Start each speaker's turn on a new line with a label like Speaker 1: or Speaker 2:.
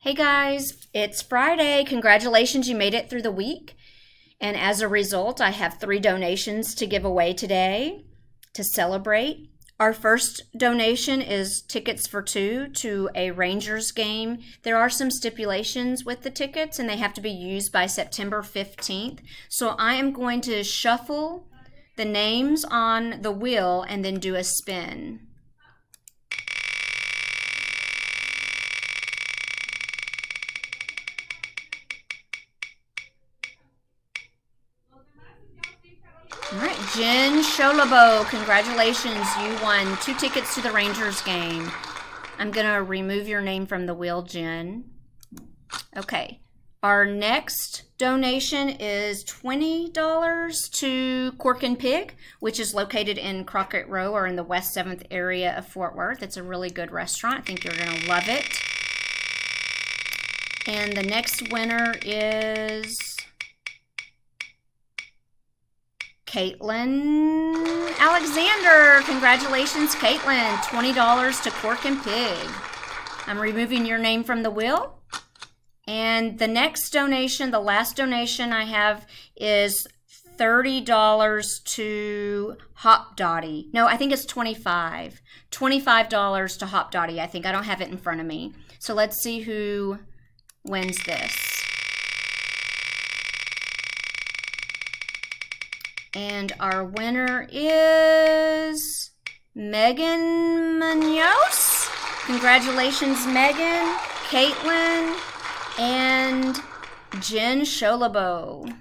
Speaker 1: Hey guys, it's Friday. Congratulations, you made it through the week. And as a result, I have 3 donations to give away today to celebrate. Our first donation is tickets for 2 to a Rangers game. There are some stipulations with the tickets and they have to be used by September 15th. So I am going to shuffle the names on the wheel and then do a spin. All right, Jen Sholabo, congratulations. You won 2 tickets to the Rangers game. I'm going to remove your name from the wheel, Jen. Okay, our next donation is $20 to Cork and Pig, which is located in Crockett Row or in the West 7th area of Fort Worth. It's a really good restaurant. I think you're going to love it. And the next winner is Caitlin Alexander. Congratulations, Caitlin. $20 to Cork and Pig. I'm removing your name from the wheel. And the next donation, the last donation I have is $30 to Hop Dottie. No, I think it's $25. $25 to Hop Dottie, I think. I don't have it in front of me. So let's see who wins this. And our winner is Megan Munoz. Congratulations, Megan, Caitlin, and Jen Sholabo.